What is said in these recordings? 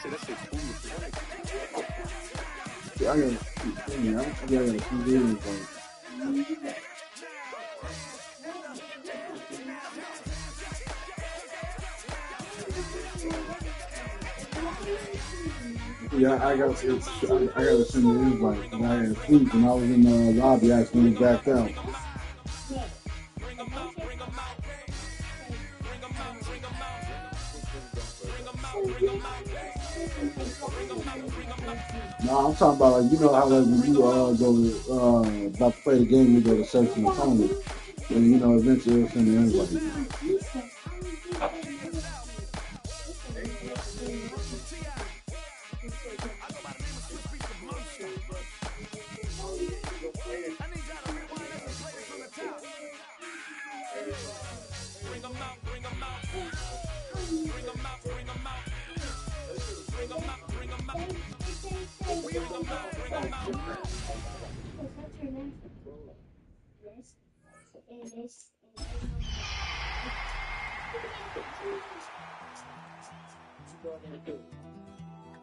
Yeah, I gotta keep thinking. I gotta keep reading. Yeah, I got to send the invite. I had to sleep when I was in the lobby. I accidentally backed out. No, I'm talking about like you know how like when you go to about to play the game, you go to search your opponent, and you know eventually it'll send the invite.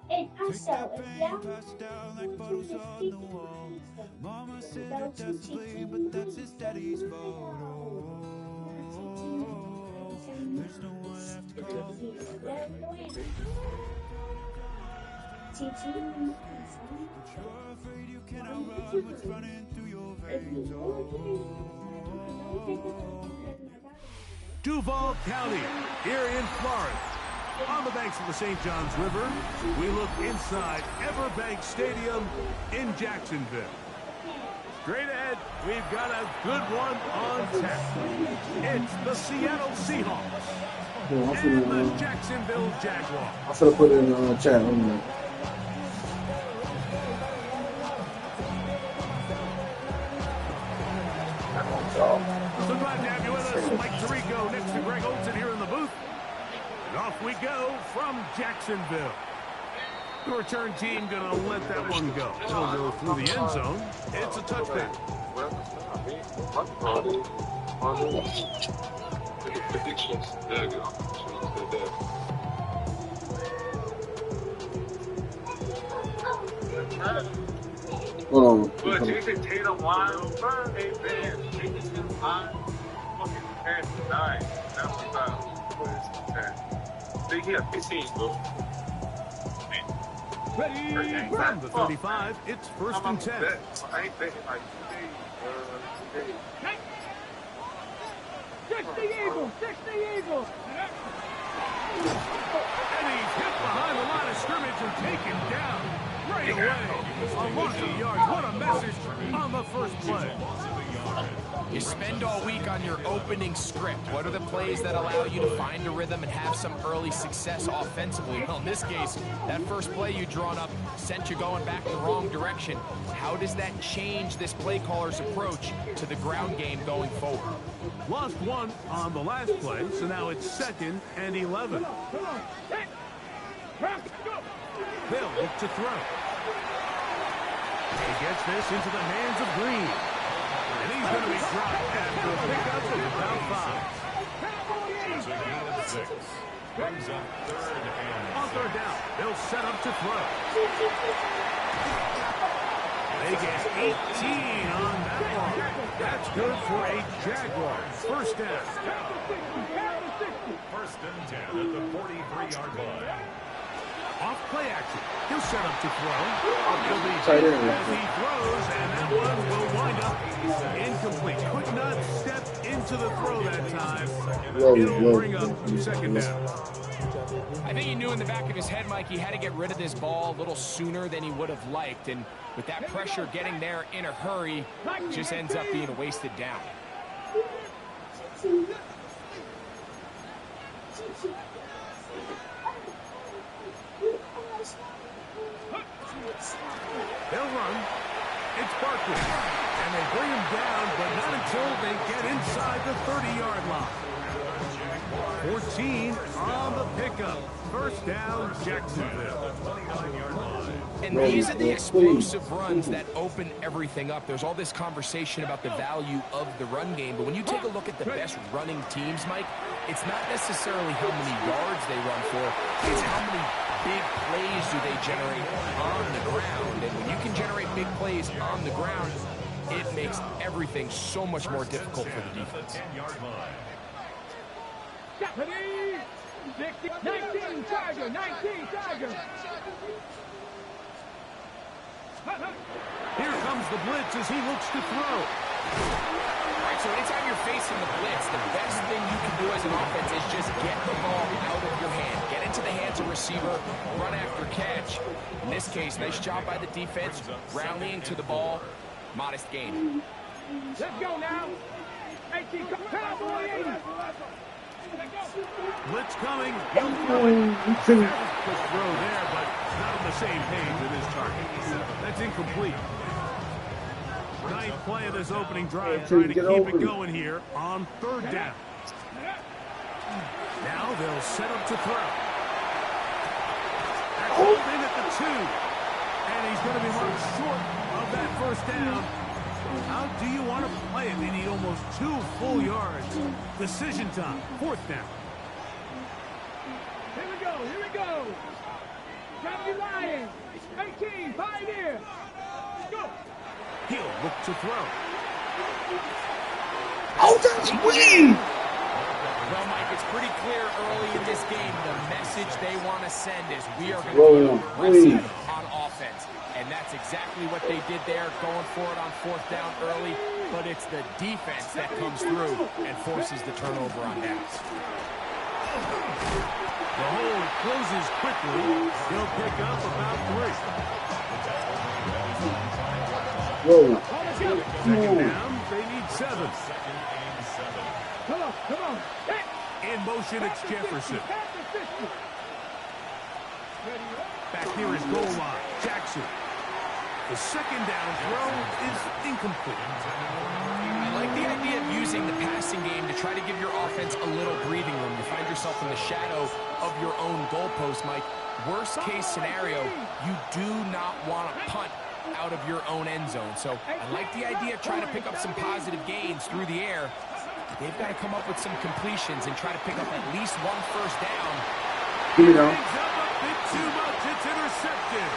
Take that pain, pass it down like photos on the wall. Mama said her dad's to blame, but that's his daddy's photo. There's no one left to call. But you're afraid you can't outrun what's running through your veins. Duval County, here in Florida. On the banks of the St. Johns River, we look inside Everbank Stadium in Jacksonville. Straight ahead, we've got a good one on tap. It's the Seattle Seahawks and the Jacksonville Jaguars. I should have put it in the chat. So glad to have you with us. Mike Tirico next to Greg Olson here in the booth. And off we go from Jacksonville. The return team going to let that one go. It'll go through the end zone. It's a touchdown. Hold on. But Jason Tatum wide open, man. Jason Tatum wide, fucking 10-9. That's what I think he had 15, bro. Ready from the 35, it's first and 10. I ain't betting like today. Six the Eagles! And he's hit behind the line of scrimmage and taken down right away. A loss of yards. What a message on the first play. You spend all week on your opening script. What are the plays that allow you to find a rhythm and have some early success offensively? Well, in this case, that first play you drawn up sent you going back the wrong direction. How does that change this play caller's approach to the ground game going forward? Lost one on the last play, so now it's 2nd and 11. They'll look to throw. He gets this into the hands of Green. And he's going to be dropped after a pickup of about 5. It's a gain of 6. Brings up 3rd and On 3rd down, they'll set up to throw. They get 18 on that one. That's good for a Jaguars. First down. 1st and 10 at the 43-yard line. Off play action. He'll set up to throw. He'll be hit as he throws, and that one will wind up incomplete. Could not step into the throw that time. It'll bring up 2nd down. I think he knew in the back of his head, Mike, he had to get rid of this ball a little sooner than he would have liked. And with that pressure getting there in a hurry, it just ends up being a wasted down. They'll run. It's Barkley. And they bring him down, but not until they get inside the 30-yard line. 14 on the pickup. First down, Jacksonville. And these are the explosive runs that open everything up. There's all this conversation about the value of the run game, but when you take a look at the best running teams, Mike, it's not necessarily how many yards they run for, it's how many big plays do they generate on the ground. And when you can generate big plays on the ground, it makes everything so much more difficult for the defense. 19 Tiger, 19 Tiger. Here comes the blitz as he looks to throw. All right, so anytime you're facing the blitz, the best thing you can do as an offense is just get the ball out of your hand. Get into the hands of receiver, run after catch. In this case, nice job by the defense, rallying to the ball. Modest gain. Let's go now. 18 Cowboy 80. Blitz coming. He'll throw it. Good throw there, but not on the same page with his target. That's incomplete. Ninth play of this opening drive, trying to keep it going here on third down. Now they'll set up to throw. That's pulled in at the 2. And he's going to be marked short of that first down. How do you want to play it? They need almost 2 full yards. Decision time. Fourth down. Here we go, here we go. Gravity Lions. 18, Pioneer. Go. He'll look to throw. Oh, that's weird. Well, Mike, it's pretty clear early in this game the message they want to send is we are going to be aggressive on offense. And that's exactly what they did there, going for it on fourth down early. But it's the defense that comes through and forces the turnover on downs. The hole closes quickly. He'll pick up about 3. Whoa. Second down, they need 7. Come on, come on. In motion, it's Jefferson. Back near his goal line, Jackson. The second down throw is incomplete. I like the idea of using the passing game to try to give your offense a little breathing room. You find yourself in the shadow of your own goalpost, Mike. Worst case scenario, you do not want to punt out of your own end zone. So I like the idea of trying to pick up some positive gains through the air. They've got to come up with some completions and try to pick up at least 1 first down. You know. Up a bit too much. It's intercepted.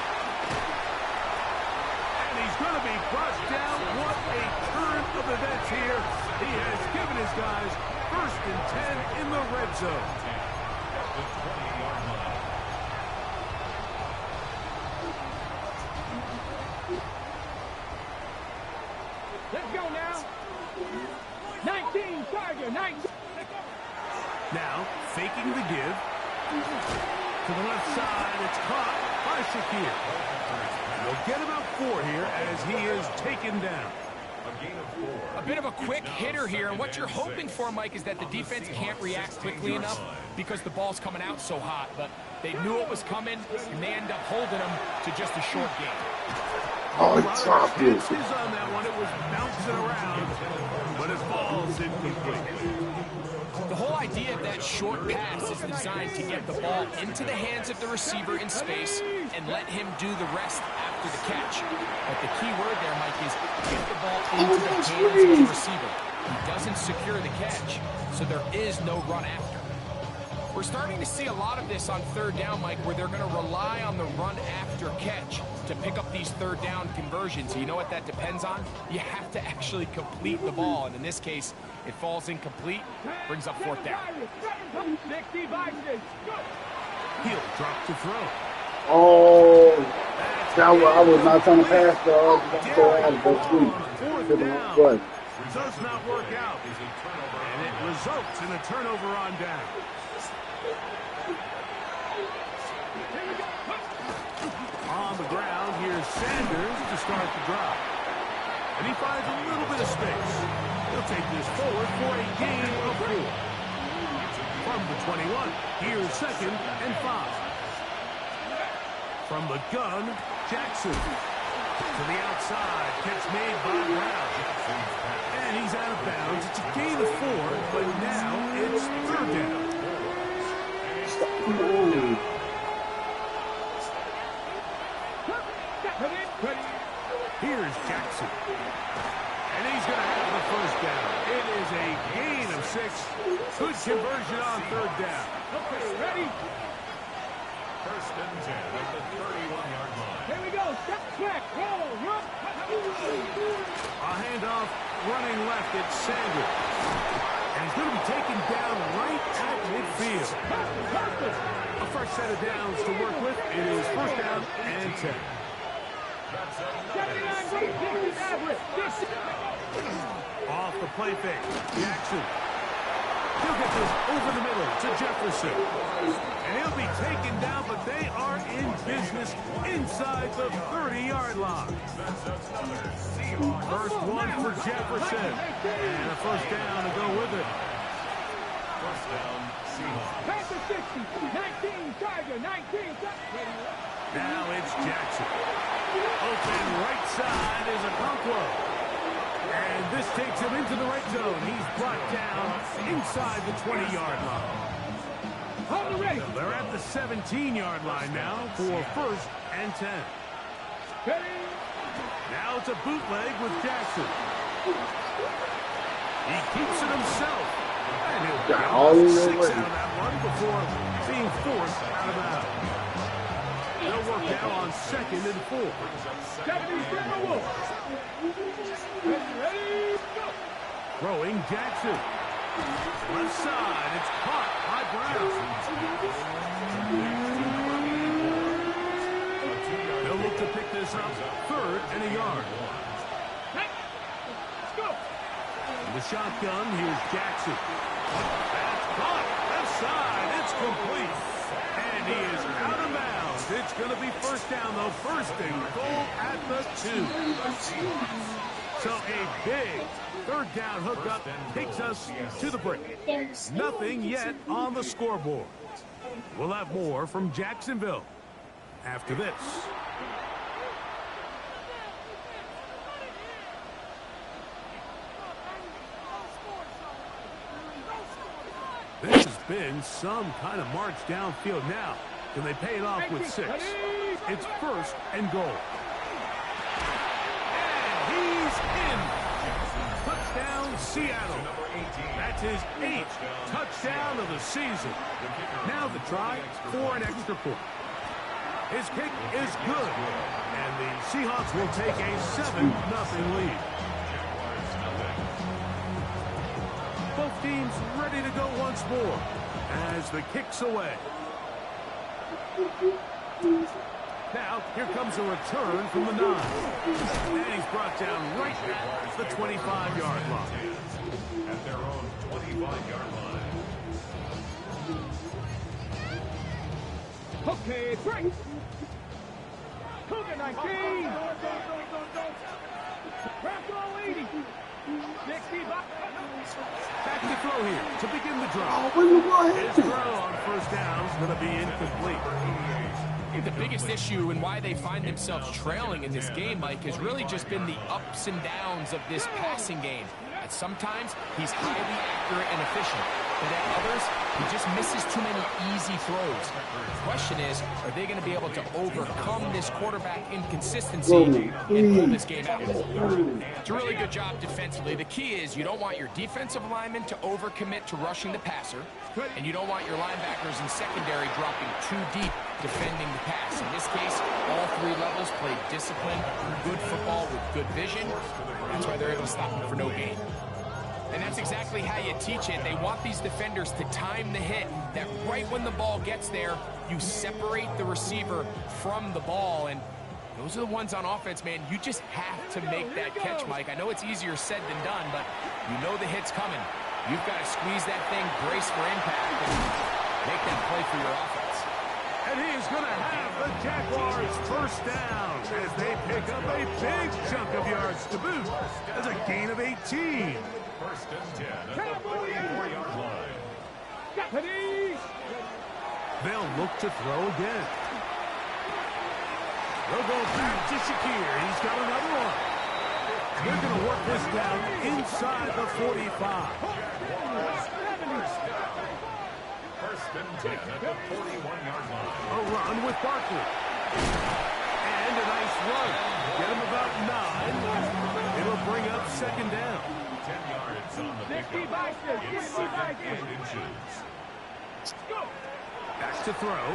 And he's going to be brought down. What a turn of events here. He has given his guys 1st and 10 in the red zone. Let's go now. 19 Tiger, 19. Now, faking the give. To the left side, it's caught by Shakir. They'll get about 4 here as he is taken down. A bit of a quick hitter here, and what you're hoping for, Mike, is that the defense can't react quickly enough because the ball's coming out so hot, but they knew it was coming, and they end up holding them to just a short game. Oh, he dropped it. On that one, it was bouncing around, but his ball's incomplete. The whole idea of that short pass is designed to get the ball into the hands of the receiver in space and let him do the rest after the catch. But the key word there, Mike, is get the ball into the hands of the receiver. He doesn't secure the catch, so there is no run after. We're starting to see a lot of this on third down, Mike, where they're going to rely on the run after catch to pick up these third down conversions. You know what that depends on? You have to actually complete the ball, and in this case, it falls incomplete, brings up fourth down. He'll drop to throw. Oh, I was not trying to pass the Fourth down. Does not work out. And it results in a turnover on down. On the ground, here's Sanders to start the drive. And he finds a little bit of space. He'll take this forward for a gain of 4. From the 21, here's 2nd and 5. From the gun, Jackson. To the outside, catch made by Brown. And he's out of bounds. It's a gain of 4, but now it's 3rd down. Here's Jackson. And he's going to have the first down. It is a gain of 6. Good conversion on third down. Okay, ready? First and 10 at the 31-yard line. Here we go. Step back. Roll. Run. A handoff running left. It's Sanders. And he's going to be taken down right at midfield. A fresh set of downs to work with. It is first down and 10. 79 rate average. Off the play fake. Jackson. He'll get this over the middle to Jefferson. And he'll be taken down, but they are in business inside the 30-yard line. First one for Jefferson. And a first down to go with it. First down, Seahawks. Panther 60. 19 Tiger. 19. Now it's Jackson. Open right side is a Conquo. And this takes him into the red zone. He's brought down inside the 20-yard line. On the ready. They're at the 17-yard line now for first and 10. Ready. Now it's a bootleg with Jackson. He keeps it himself. And he'll get all the 6 way. out of that one before being forced out of bounds. They'll work now on second and 4. 77 Wolf. Ready. Go. Throwing Jackson. Left side. It's caught by Brown. They'll look to pick this up. Third and a yard. Let's go. The shotgun. Here's Jackson. That's caught. Left side. It's complete. And he is out of bounds. It's going to be first down, though. First and goal at the 2. So a big third down hookup takes us to the break. Nothing yet on the scoreboard. We'll have more from Jacksonville after this. This has been some kind of march downfield now. Can they pay it off with 6? It's first and goal. He's in. Touchdown, Seattle. That's his 8th touchdown of the season. Now the try for an extra point. His kick is good. And the Seahawks will take a 7-0 lead. Both teams ready to go once more as the kick's away. Now, here comes a return from the 9. And he's brought down right at the 25-yard line. At their own 25-yard line. Okay, break. Cougar 19. Craft all 80. 60. Back to throw here to begin the drive. Where you going? His throw on first down is going to be incomplete. The biggest issue and why they find themselves trailing in this game, Mike, has really just been the ups and downs of this passing game. At sometimes, he's highly accurate and efficient, but at others, he just misses too many easy throws. The question is, are they going to be able to overcome this quarterback inconsistency and pull this game out? It's a really good job defensively. The key is you don't want your defensive linemen to overcommit to rushing the passer, and you don't want your linebackers and secondary dropping too deep defending the pass. In this case, all 3 levels played disciplined, good football with good vision. That's why they're able to stop him for no gain. And that's exactly how you teach it. They want these defenders to time the hit, that right when the ball gets there, you separate the receiver from the ball. And those are the ones on offense, man. You just have to make that catch, Mike. I know it's easier said than done, but you know the hit's coming. You've got to squeeze that thing, brace for impact, and make that play for your offense. And he's going to have the Jaguars first down as they pick up a big chunk of yards to boot. As a gain of 18. First and 10 at the 44-yard line. They'll look to throw again. They'll go back to Shakir. He's got another one. They're going to work this down inside the 45. First and 10 at the 41-yard line. A run with Barkley. And a nice run. Get him about 9. It'll bring up second down. 10 yards on the 60 pickup. by 6. It's 60 by second 6. and inches. Go. Back to throw.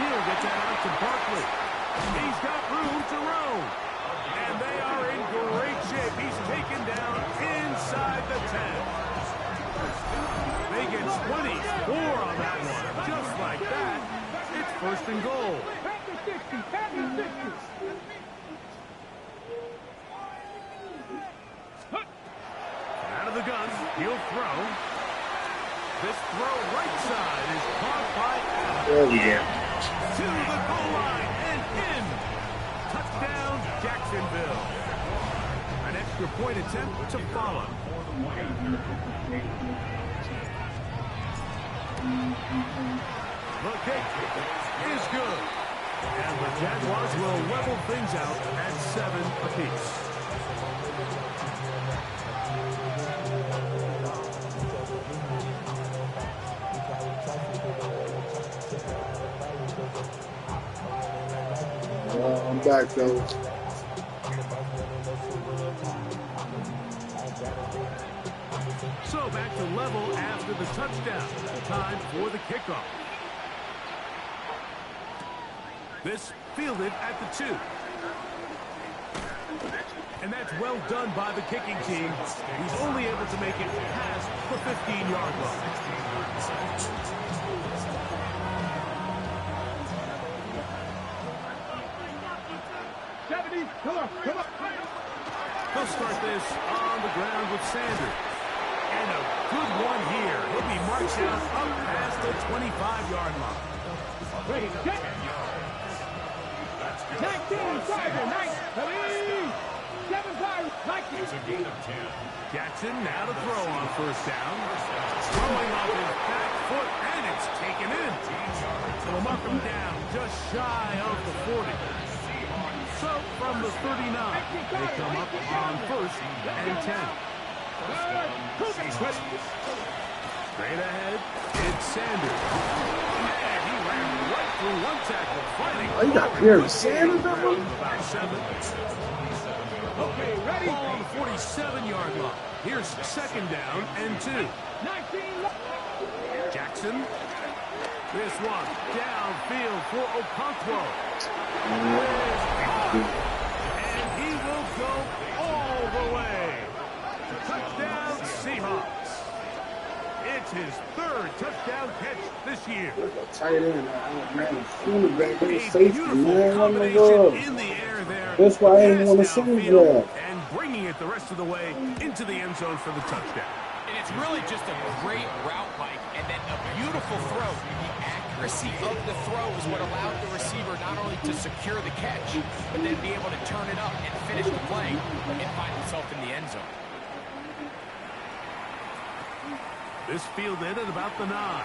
He'll get that out to Barkley. He's got room to roam. And they are in great shape. He's taken down inside the 10. They get 24 on that one. Just like that, it's first and goal. Back to 60. Back to 60. Out of the gun, he'll throw. This throw right side is caught by Allen. There we go. To the goal line and in. Touchdown, Jacksonville. An extra point attempt to follow. The kick is good. And the Jaguars will level things out at 7 apiece. I'm back, though. So back to level after the touchdown. Time for the kickoff. This fielded at the 2. And that's well done by the kicking team. He's only able to make it past the 15-yard line. 70. Come on. Come on. He'll start this on the ground with Sanders. And a good one here. He'll be marched down up past the 25-yard line. Ready, set. 19, Tiger, 7 Pirates, 19. It's a gain of 10. Jackson now to throw on first down. Throwing off his back foot, and it's taken in. It'll mark him down just shy of the 40. So from the 39, they come up on first and 10. Straight ahead, it's Sanders. And he ran right through one tackle, fighting. Oh, you got Barry Sanders that one? About 7. Okay, ready. Ball on the 47-yard line. Here's second down and 2. 19. Jackson. This one downfield for Okonkwo. And he will go all the way. Touchdown, Seahawks. It's his 3rd touchdown catch this year. Tight end, man. Sooner back there, A safety, beautiful man. combination in the air there. That's why I didn't want to Pass see him downfield grab. and bringing it the rest of the way into the end zone for the touchdown. And it's really just a great route, Mike, and then a beautiful throw. The accuracy of the throw is what allowed the receiver not only to secure the catch, but then be able to turn it up and finish the play and find himself in the end zone. This fielded at about the 9.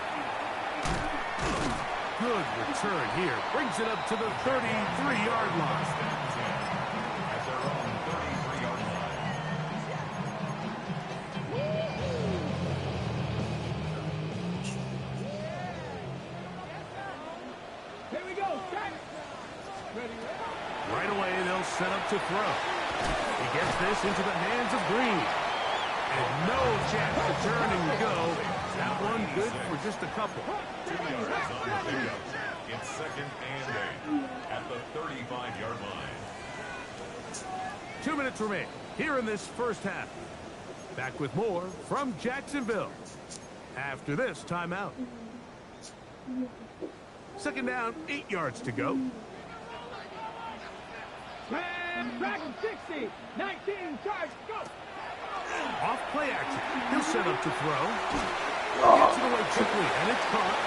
Good return here. Brings it up to the 33-yard line. At their own 33-yard line. Here we go. Set. Ready. Right away, they'll set up to throw. He gets this into the hands of Green. And no chance to turn and go. That one good for just a couple. 2 yards on the pickup. It's second and 8 at the 35-yard line. 2 minutes remain here in this first half. Back with more from Jacksonville after this timeout. Second down, 8 yards to go. Track 60. 19. Charge. Go. Off play action. He'll set up to throw. Gets it away quickly, and it's caught.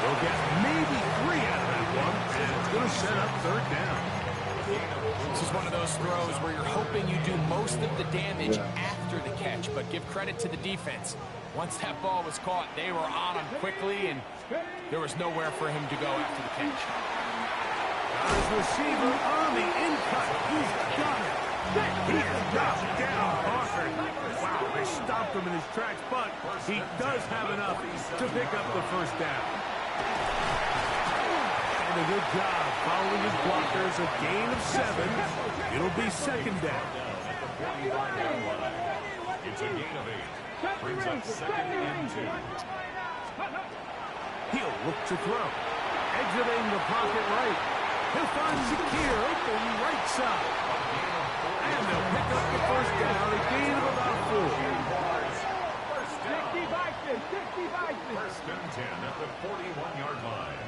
They'll get maybe 3 out of that one, and it's going to set up 3rd down. This is one of those throws where you're hoping you do most of the damage after the catch, but give credit to the defense. Once that ball was caught, they were on him quickly, and there was nowhere for him to go after the catch. Got his receiver on the in-cut. He's got it. He is knocked down hard. Wow, they stopped him in his tracks, but he does have enough to pick up the first down. And a good job following his blockers. A gain of 7. It'll be second down. 45-yard line. It's a gain of 8. Brings up 2nd and 2. He'll look to throw. Exiting the pocket right. He'll find Shakir open right side. And they'll pick up the first down, a gain of about 4. 60 First and 10 at the 41-yard line.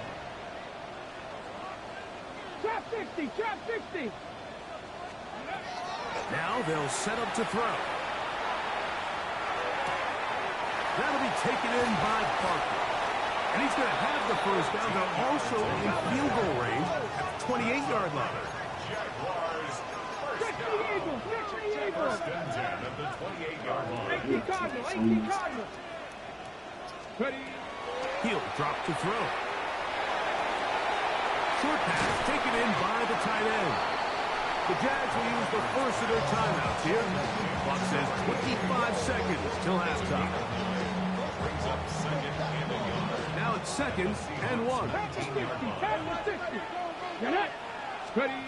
Trap 60. Now they'll set up to throw. That'll be taken in by Barker. And he's going to have the first down. They're also in field goal range at the 28-yard line. Jaguars. First and 10 at the 28-yard line. 18 Cardinal. Ready. He'll drop to throw. Short pass taken in by the tight end. The Jags will use the first of their timeouts here. Clock says 25 seconds till halftime. Brings up 2nd and 1. Now it's 2nd and 1. Ready.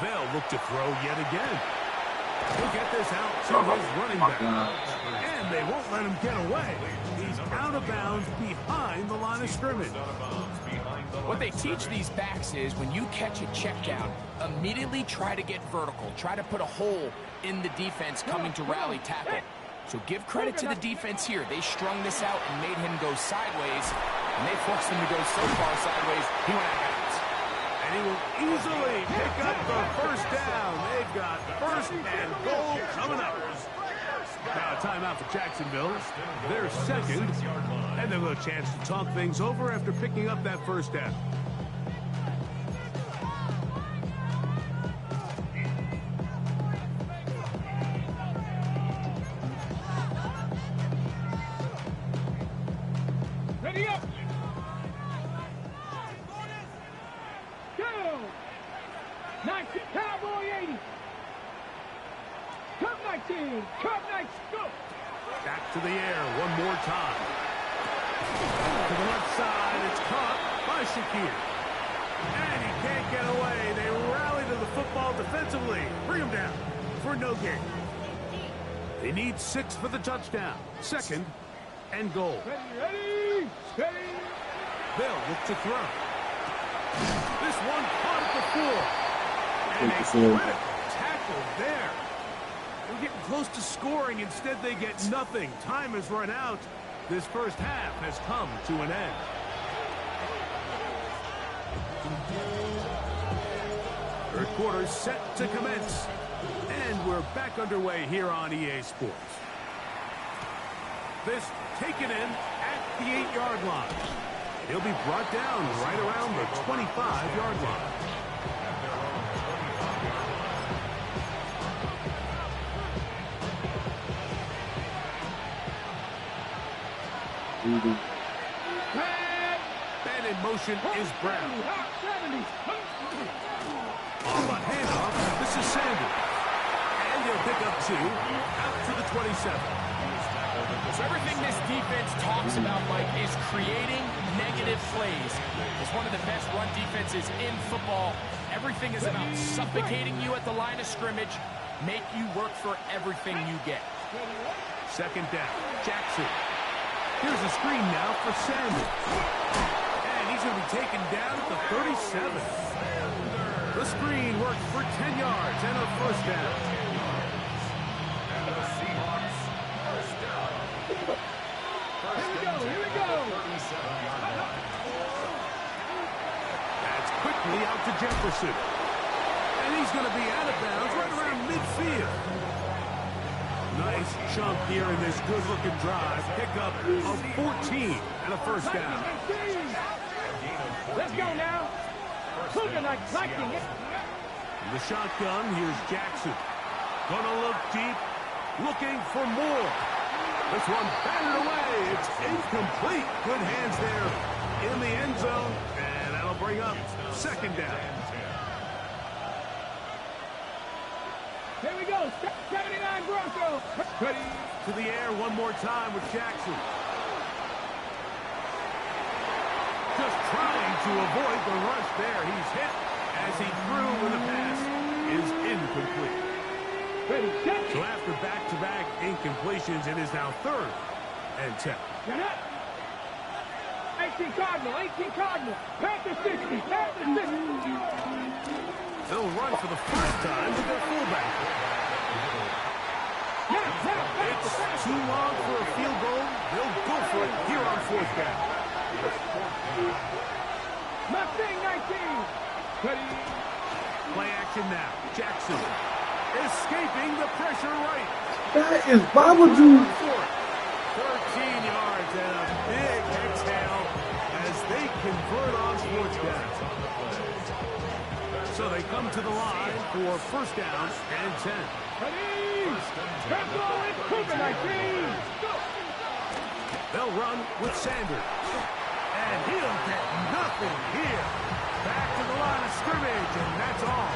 They'll look to throw yet again. He'll get this out to his running back. And they won't let him get away. He's out of bounds behind the line of scrimmage. What they teach these backs is when you catch a check down, immediately try to get vertical. Try to put a hole in the defense coming to rally tackle. So give credit to the defense here. They strung this out and made him go sideways. And they forced him to go so far sideways, he went out of bounds. And he will easily pick up the first down. They've got first and goal coming up. Now a timeout for Jacksonville. They're 2nd. And they'll have a chance to talk things over after picking up that first down. Ready up. Go. 19. Cowboy 80. Cup 19. Go. Back to the air one more time. To the left side, it's caught by Shakir. And he can't get away. They rally to the football defensively. Bring him down for no gain. They need 6 for the touchdown. 2nd and goal. Ready. They'll look to throw. This one caught at the 4. And a quick tackle there. They're getting close to scoring. Instead, they get nothing. Time has run out. This first half has come to an end. Third quarter set to commence. And we're back underway here on EA Sports. This taken in at the 8-yard line. He'll be brought down right around the 25-yard line. Man in motion is Brown. On the handoff, this is Sanders. And he'll pick up 2 out to the 27. So everything this defense talks about, Mike, is creating negative plays. It's one of the best run defenses in football. Everything is about suffocating you at the line of scrimmage, make you work for everything you get. 2nd down, Jackson. Here's a screen now for Sanders. And he's going to be taken down at the 37. The screen worked for 10 yards and a first down. And the Seahawks first down. Here we go. 37-yard line. That's quickly out to Jefferson. And he's going to be out of bounds right around midfield. Nice chunk here in this good-looking drive. Pick up of 14 and a first down. Let's go now. Cougar like liking it. In the shotgun, here's Jackson. Gonna look deep, looking for more. This one batted away. It's incomplete. Good hands there in the end zone. And that'll bring up 2nd down. Here we go. 79 Broncos. Ready. To the air one more time with Jackson. Just trying to avoid the rush there. He's hit as he threw when the pass is incomplete. Ready, set. So after back-to-back incompletions, it is now 3rd and 10. Get up. 18 Cardinal, 18 Cardinal. Panther 60, Panther 60. They'll run for the first time with their fullback. It's too long for a field goal. They'll go for it here on 4th down. Mustang 19. Ready. Play action now. Jackson escaping the pressure right. That is, why would you? 13 yards and a big exhale as they convert on 4th down. So they come to the line for 1st down and 10. Ready. Tempo and Cougar 19. Go. They'll run with Sanders. And he'll get nothing here. Back to the line of scrimmage, and that's all.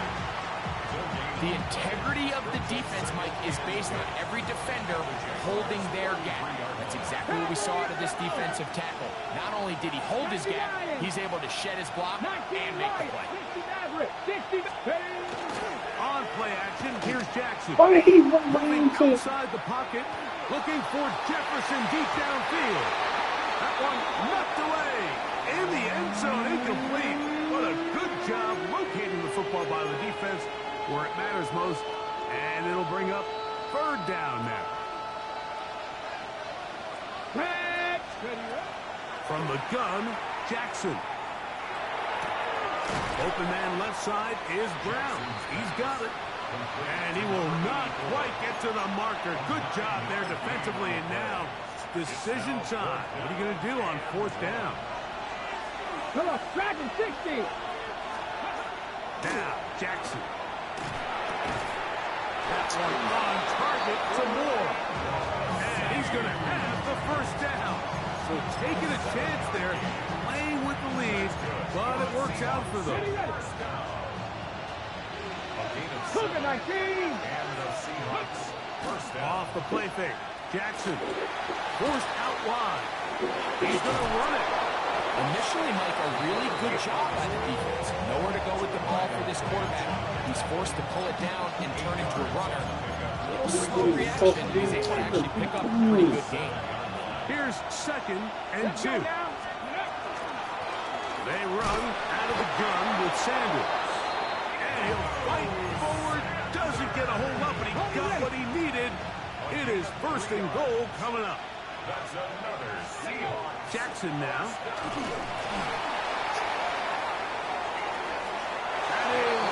The integrity of the defense, Mike, is based on every defender holding their gap. That's exactly what we saw out of this defensive tackle. Not only did he hold his gap, he's able to shed his block and make the play. 60 On play action, here's Jackson. Why did he Moving run into? outside the pocket, looking for Jefferson deep downfield. That one knocked away. In the end zone, incomplete. What a good job locating the football by the defense where it matters most. And it'll bring up 3rd down now. From the gun, Jackson. Open man left side is Brown. He's got it. And he will not quite get to the marker. Good job there defensively. And now, decision time. What are you going to do on 4th down? Come on, Dragon 60. Now, Jackson. That's one on target to Moore. And he's going to have the 1st down. So taking a chance there, playing with the lead, but it works out for them. Cougar 19. Off the play fake. Jackson forced out wide. He's going to run it. Initially, Mike, a really good job by the defense. Nowhere to go with the ball for this quarterback. He's forced to pull it down and turn into a runner. A little slow reaction. He's able to actually pick up a pretty good game. Here's 2nd and 2. They run out of the gun with Sanders. And he'll fight forward. Doesn't get a hold up, but he got what he needed. It is 1st and goal coming up. That's another Seahawks. Jackson now. That is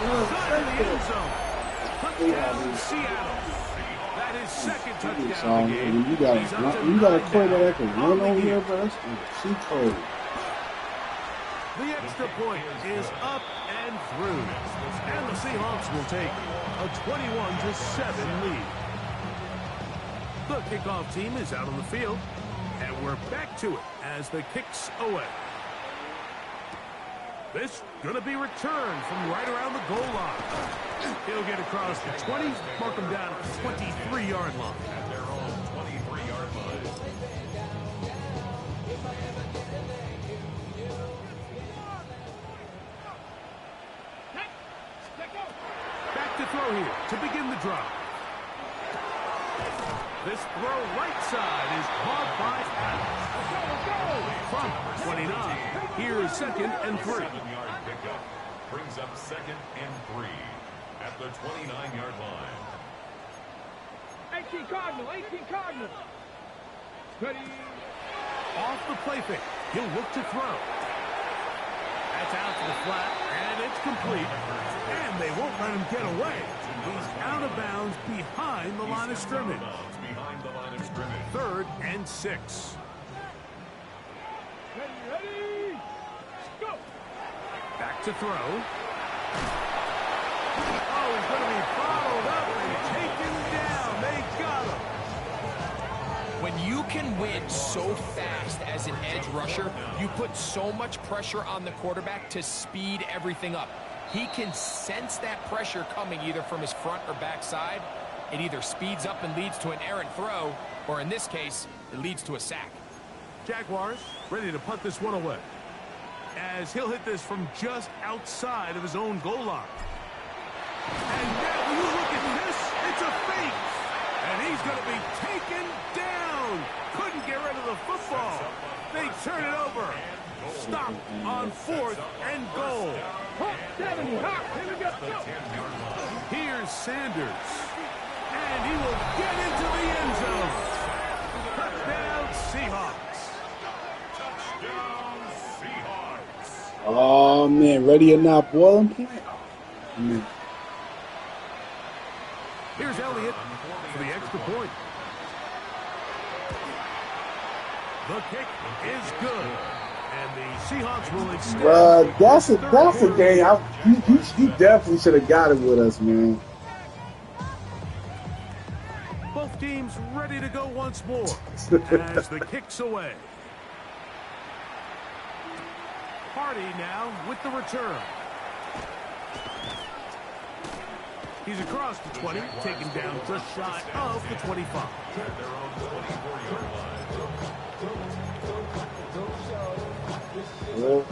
outside of the end zone. Touchdown, Seattle. That is 2nd touchdown of the game. You got a quarterback that can run over here, but that's cheat code. The extra point is up and through. And the Seahawks will take a 21-7 lead. The kickoff team is out on the field, and we're back to it as the kick's away. This going to be returned from right around the goal line. He'll get across the 20, mark him down at the 23-yard line. At their own 23-yard line. Back to throw here to begin the drive. This throw right side is caught by Adams. From 29, here is 2nd and 3. 7-yard pickup brings up 2nd and 3 at the 29-yard line. 18 Cardinal, 18 Cardinal. Ready. Off the play fake, he'll look to throw. That's out to the flat, and it's complete. And they won't let him get away. He's out of bounds behind the line of scrimmage. Behind the line of scrimmage. 3rd and 6. Ready. Go. Back to throw. Oh, he's going to be followed up and taken down. They got him. When you can win so fast as an edge rusher, you put so much pressure on the quarterback to speed everything up. He can sense that pressure coming either from his front or back side. It either speeds up and leads to an errant throw, or in this case, it leads to a sack. Jaguars ready to punt this one away, as he'll hit this from just outside of his own goal line. And now, will you look at this? fakes. And he's going to be taken down. Couldn't get rid of the football. They turn it over. Stop on 4th and goal. 70. Hop. Here we go. Here's Sanders. And he will get into the end zone. Touchdown, Seahawks. Touchdown, Seahawks. Oh, man. Ready or not, boy? I'm playing. Man. Here's Elliott for the extra point. The kick is good. And the Seahawks will extend. That's a game. He definitely should have got it with us, man. Both teams ready to go once more as the kick's away. Hardy now with the return. He's across the 20, taken down just shy of the 25. Well,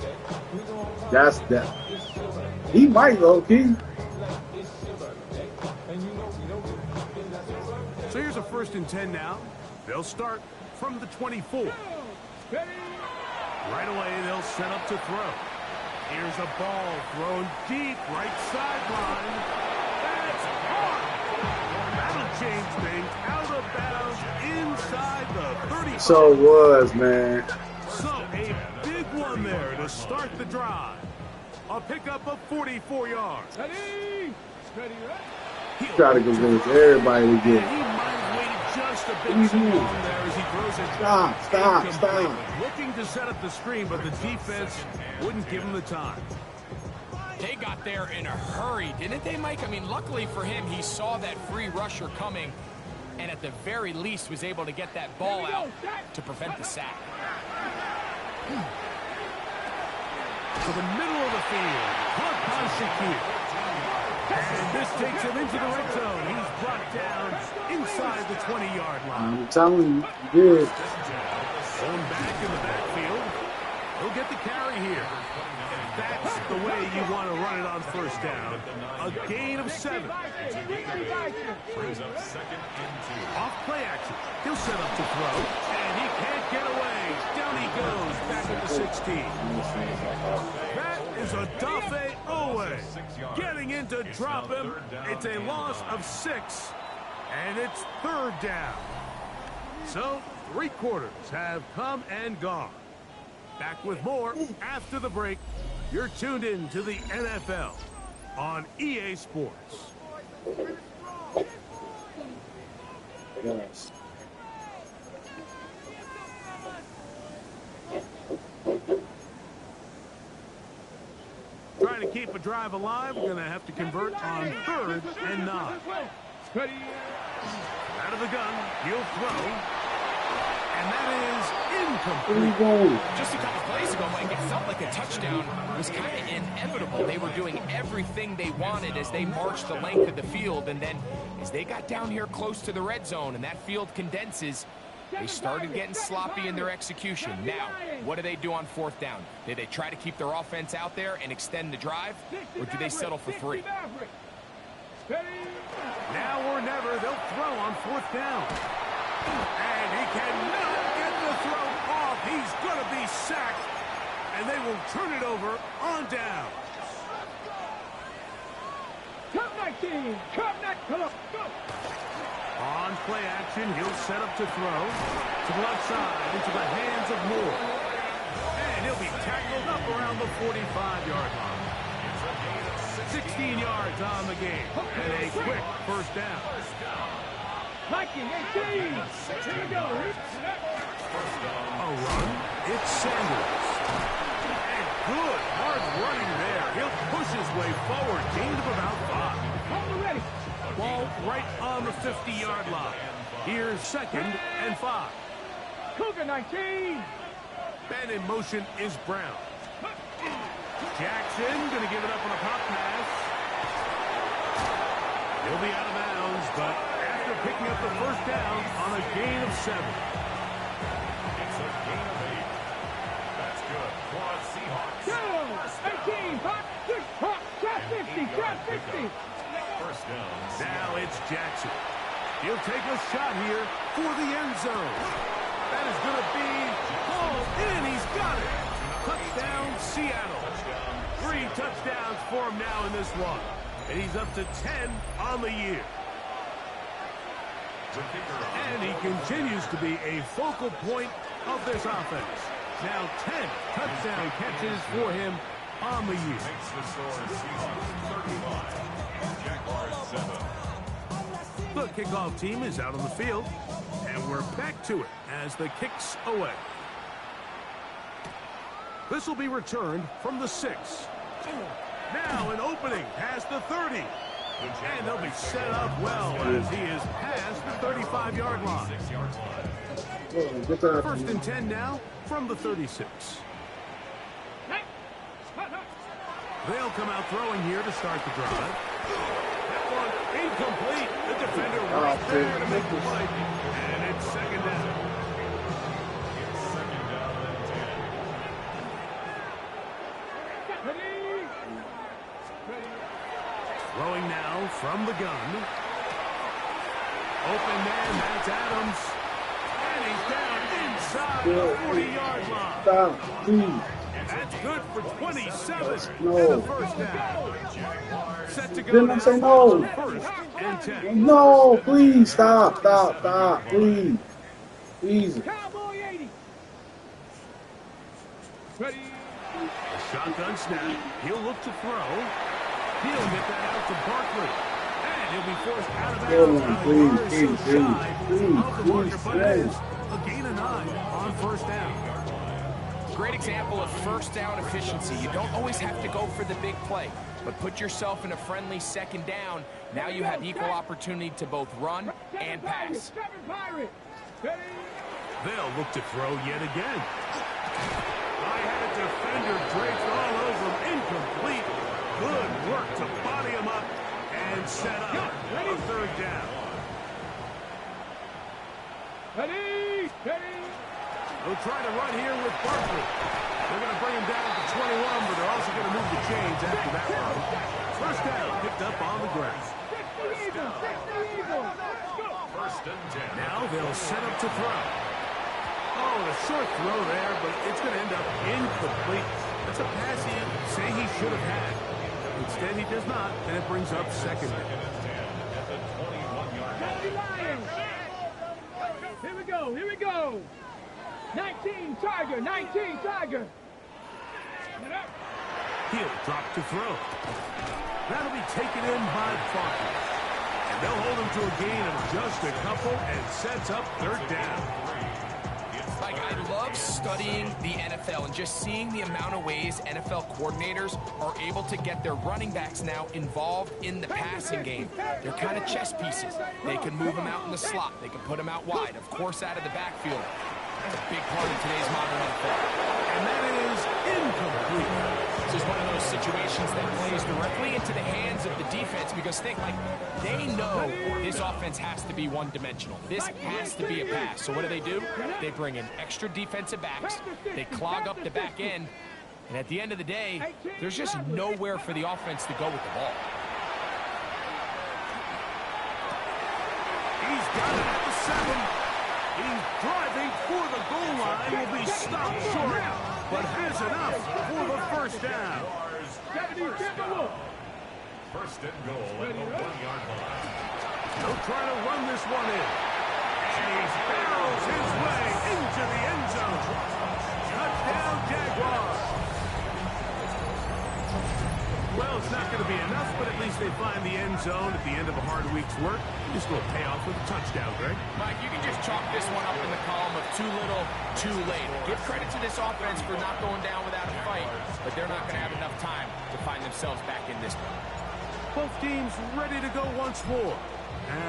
that's that. He might, low-key. So here's a 1st and 10 now. They'll start from the 24. Right away, they'll set up to throw. Here's a ball thrown deep, right sideline. That's hard. That'll change things. Out of bounds inside the 35. So it was, man. So a big one there to start the drive. A pickup of 44 yards. Ready. Ready. Try to convince everybody to And get he might have waited just a bit too long there as he throws it. Stop. Looking to set up the screen, but the defense wouldn't give him the time. They got there in a hurry, didn't they, Mike? I mean, luckily for him, he saw that free rusher coming and at the very least was able to get that ball out to prevent the sack. To the middle of the field, caught by Shakir. And this takes him into the red zone. He's brought down inside the 20-yard line. I'm telling you, good. Going back in the backfield. He'll get the carry here. That's the way you want to run it on 1st down. A gain of 7. Brings up 2nd and 2. Off play action. He'll set up to throw. And he can't get away. Down he goes back at the 16. That is a Dafe Owe. Getting in to drop him. It's a loss of 6. And it's 3rd down. So 3 quarters have come and gone. Back with more after the break. You're tuned in to the NFL on EA Sports. Yes. Trying to keep a drive alive. We're going to have to convert on 3rd and 9. Out of the gun. He'll throw. And that is incomplete. Just a couple plays ago, Mike, it felt like a touchdown was kind of inevitable. They were doing everything they wanted as they marched the length of the field, and then as they got down here close to the red zone and that field condenses, they started getting sloppy in their execution. Now, what do they do on 4th down? Do they try to keep their offense out there and extend the drive, or do they settle for 3? Now or never, they'll throw on 4th down. And he cannot get the throw off. He's going to be sacked. And they will turn it over on down. Cup 19. Cup 19. Go. On play action, he'll set up to throw. To the left side, into the hands of Moore. And he'll be tackled up around the 45-yard line. 16 yards on the game. And a quick 1st down. Viking 18. Here we go. A run. It's Sanders. And good hard running there. He'll push his way forward. Gain of about 5. Ready. Ball right on the 50-yard line. Here's 2nd and 5. Cougar 19. And in motion is Brown. Jackson going to give it up on a pop pass. He'll be out of bounds, but after picking up the 1st down on a gain of 7. It's a gain of 8. That's good. Quad Seahawks. Go. 18. Hot. 6. Hot. Shot 50. Shot 50. 1st down. Now it's Jackson. He'll take a shot here for the end zone. That is going to be pulled in. He's got it. Touchdown, Seattle. 3 touchdowns for him now in this one. And he's up to 10 on the year. And he continues to be a focal point of this offense. Now 10 touchdown catches for him on the year. The kickoff team is out on the field, and we're back to it as the kick's away. This will be returned from the 6. Now an opening past the 30. And they'll be set up well as he is past the 35-yard line. First and 10 now from the 36. They'll come out throwing here to start the drive. That one incomplete. The defender right there to make the play. And it's second down. Throwing now from the gun. Open man, that's Adams. And he's down inside the 40-yard line. Stop, please. That's good for 27 No. and the first down. Set to go Didn't I say no? First and 10. No, please, stop, please. Easy. Cowboy 80. Ready. Shotgun snap. He'll look to throw. He'll get that out to Barkley. And he'll be forced out of bounds. But it is a gain of 9 on first down. Great example of first down efficiency. You don't always have to go for the big play, but put yourself in a friendly second down. Now you have equal opportunity to both run and pass. They'll look to throw yet again. I had a defender draped all over him. Incomplete. Good work to body him up and set up a third down. Ready. They'll try to run here with Barkley. They're going to bring him down to 21, but they're also going to move the chains after that run. First down, picked up on the grass. First and 10. Now they'll set up to throw. Oh, a short throw there, but it's going to end up incomplete. That's a pass he'd say he should have had. Instead, he does not, and it brings up second down. Here we go. 19 Tiger. He'll drop to throw. That'll be taken in by Barkley. And they'll hold him to a gain of just a couple and sets up third down. Like, I love studying the NFL and just seeing the amount of ways NFL coordinators are able to get their running backs now involved in the passing game. They're kind of chess pieces. They can move them out in the slot. They can put them out wide, of course, out of the backfield. That's a big part of today's modern NFL. And that is incomplete. This is one of those situations that plays directly into the hands of the defense because they know this offense has to be one-dimensional. This has to be a pass. So what do? They bring in extra defensive backs. They clog up the back end. And at the end of the day, there's just nowhere for the offense to go with the ball. He's got it at the 7. He's driving for the goal line. Will be stopped short, but has enough for the first down. First and goal at the 1-yard line. They'll try to run this one in. And he barrels his way into the end zone. Touchdown, Jaguars. Well, it's not going to be enough, but at least they find the end zone at the end of a hard week's work. Just a little payoff with a touchdown, Greg. Mike, you can just chalk this one up in the column of too little, too late. Give credit to this offense for not going down without a fight, but they're not going to have enough time to find themselves back in this one. Both teams ready to go once more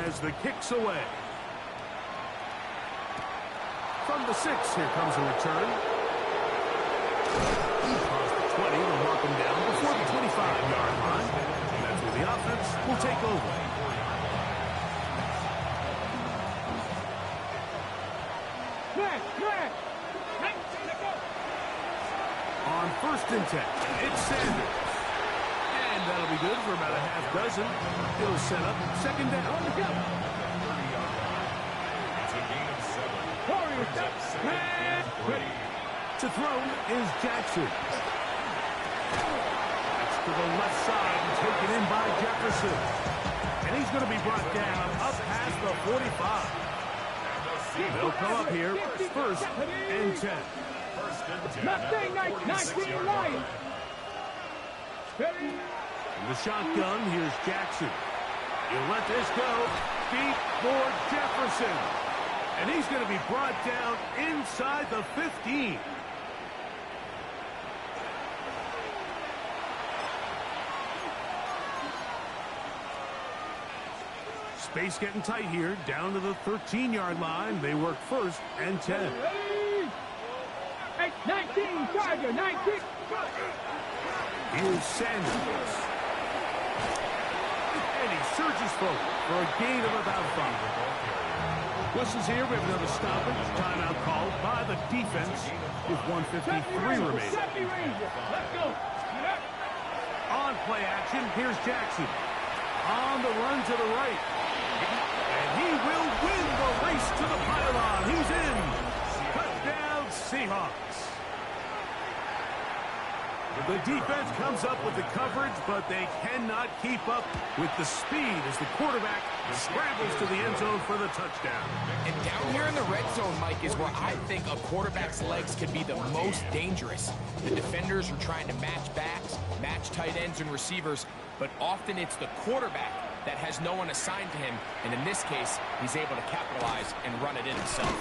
as the kick's away. From the 6, here comes a return. Across the 20, they'll mark him down before the 25-yard line. And that's where the offense will take over. On first and 10, it's Sanders. And that'll be good for about a half dozen. He'll set up second down. To throw is Jackson. That's to the left side and taken in by Jefferson. And he's going to be brought down up past the 45. They'll come up here, first and 10. Mustang 19 Lions. In the shotgun, here's Jackson. He'll let this go. Deep for Jefferson. And he's going to be brought down inside the 15. Space getting tight here, down to the 13-yard line. They work first and 10. 19, Charger, 19. Here's Sanders. And he surges forward for a gain of about 5. Whistles here. We have another stoppage. Timeout called by the defense with 1:53 remaining. Let's go. On play action, here's Jackson. On the run to the right. And he will win the race to the pylon. He's in. Touchdown, Seahawks. The defense comes up with the coverage, but they cannot keep up with the speed as the quarterback scrambles to the end zone for the touchdown. And down here in the red zone, Mike, is where I think a quarterback's legs can be the most dangerous. The defenders are trying to match backs, match tight ends and receivers, but often it's the quarterback that has no one assigned to him, and in this case, he's able to capitalize and run it in himself.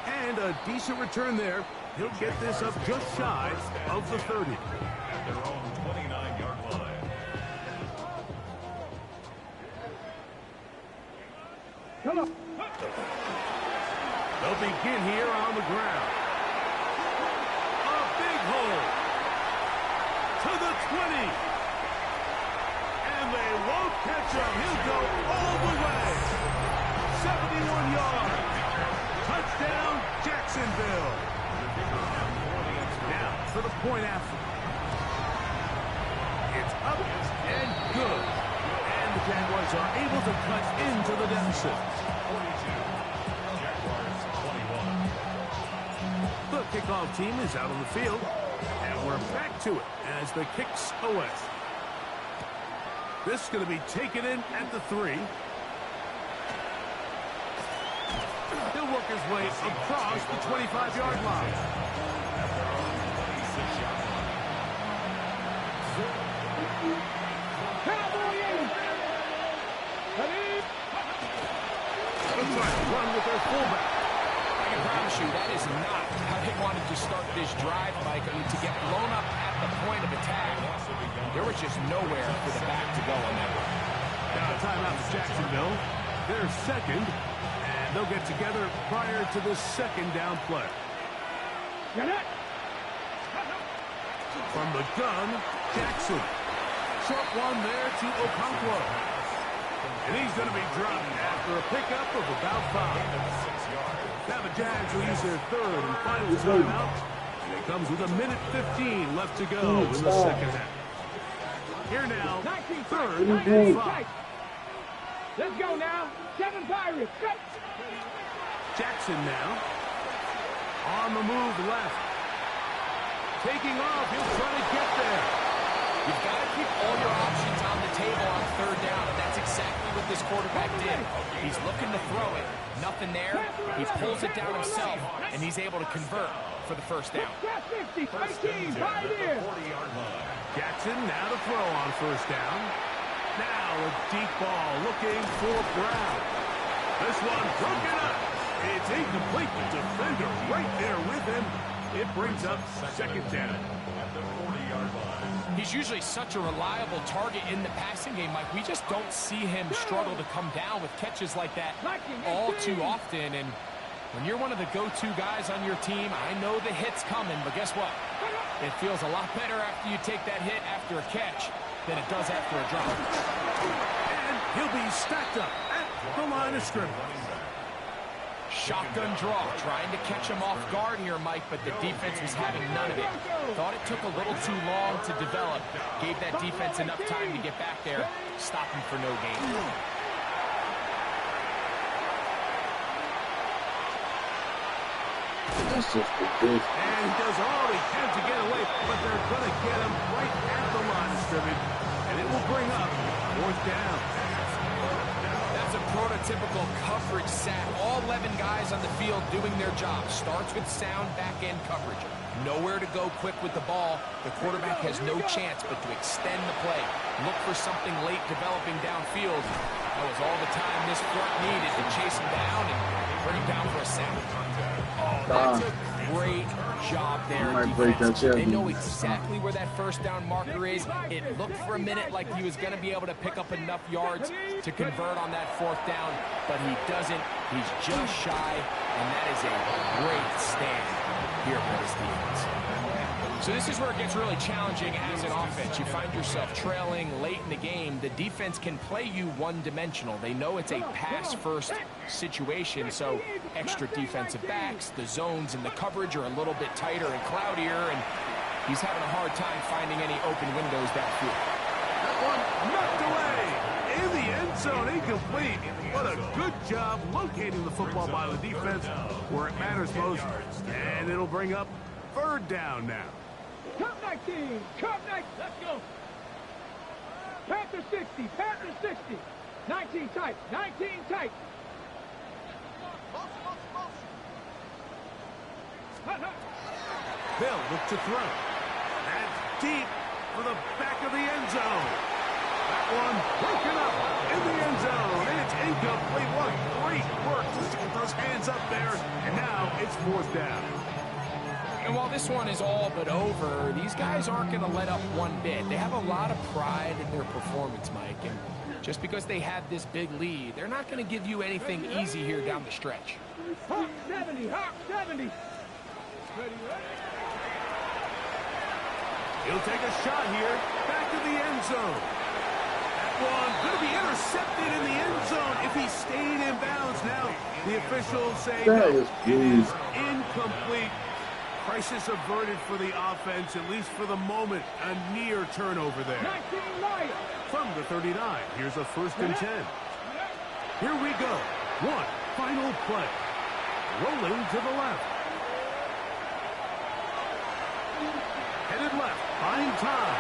And a decent return there. He'll get this up just shy of the 30. At their own 29-yard line. Come on. They'll begin here on the ground. A big hole to the 20. And they won't catch him. He'll go all the way. 71 yards. Touchdown, Jacksonville. Now for the point after. It's up and good. And the Jaguars are able to cut into the deficit. 42. Jaguars 21. The kickoff team is out on the field. And we're back to it as the kicks away. This is going to be taken in at the 3. He'll work his way across the 25-yard line. At their own 26-yard line. They'll try to run with their fullback. I can promise you that is not how they wanted to start this drive, Mike. I mean, to get blown up at the point of attack, there was just nowhere for the back to go on that one. Now a timeout to Jacksonville. They're second, and they'll get together prior to the second down play. From the gun, Jackson. Short one there to Okonkwo. And he's going to be dropped after a pickup of about 5. Now the Jags will use their third and final timeout. And it comes with 1:15 left to go in the second half. Here now, third and 5. Let's go now. 7 Pirates. Go. Jackson now. On the move left. Taking off. He'll try to get there. You've got to keep all your options on the table on third down, and that's exactly what this quarterback did. He's looking to throw it. Nothing there. He pulls it down himself, and he's able to convert for the first down. 50, 18, 5 here. 40-yard line. Jackson now to throw on first down. Now a deep ball looking for Brown. This one broken up. It's incomplete. The defender right there with him. It brings up second down. At the 40-yard line. He's usually such a reliable target in the passing game, Mike. We just don't see him struggle to come down with catches like that all too often. And when you're one of the go-to guys on your team, I know the hit's coming, but guess what? It feels a lot better after you take that hit after a catch than it does after a drop. And he'll be stacked up at the line of scrimmage. Shotgun draw, trying to catch him off guard here, Mike, but the defense was having none of it. Thought it took a little too long to develop. Gave that defense enough time to get back there. Stop him for no gain. That's just ridiculous. And he does all he can to get away, but they're going to get him right at the line of scrimmage, and it will bring up 4th down. That's a prototypical coverage sack. All 11 guys on the field doing their job. Starts with sound back-end coverage. Nowhere to go quick with the ball. The quarterback has no chance but to extend the play. Look for something late developing downfield. That was all the time this front needed to chase him down and bring him down for a sack. Oh, that's a great job there, defense. They know exactly where that first down marker is. It looked for a minute like he was going to be able to pick up enough yards to convert on that 4th down, but he doesn't. He's just shy, and that is a great stand here by this defense. So this is where it gets really challenging as an offense. You find yourself trailing late in the game. The defense can play you one-dimensional. They know it's a pass-first situation, so extra defensive backs, the zones and the coverage are a little bit tighter and cloudier, and he's having a hard time finding any open windows downfield. That one knocked away in the end zone, incomplete. What a good job locating the football by the defense where it matters most, and it'll bring up 3rd down now. Cup 19, Cup 19, let's go. Panther 60, Panther 60. 19 tight, 19 tight. Bill looks to throw. That's deep for the back of the end zone. That one broken up in the end zone. It's incomplete. What great work just to get those hands up there. And now it's 4th down. And while this one is all but over, these guys aren't going to let up one bit. They have a lot of pride in their performance, Mike. And just because they have this big lead, they're not going to give you anything easy here down the stretch. Hawk 70, Hawk 70. He'll take a shot here. Back to the end zone. That one going to be intercepted in the end zone if he stayed in bounds. Now the officials say no, it is incomplete. Crisis averted for the offense, at least for the moment. A near turnover there. From the 39, here's a 1st and 10. Here we go. One final play. Rolling to the left. Headed left, buying time.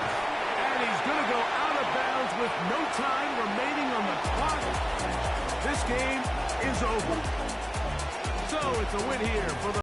And he's going to go out of bounds with no time remaining on the clock. This game is over. So it's a win here for the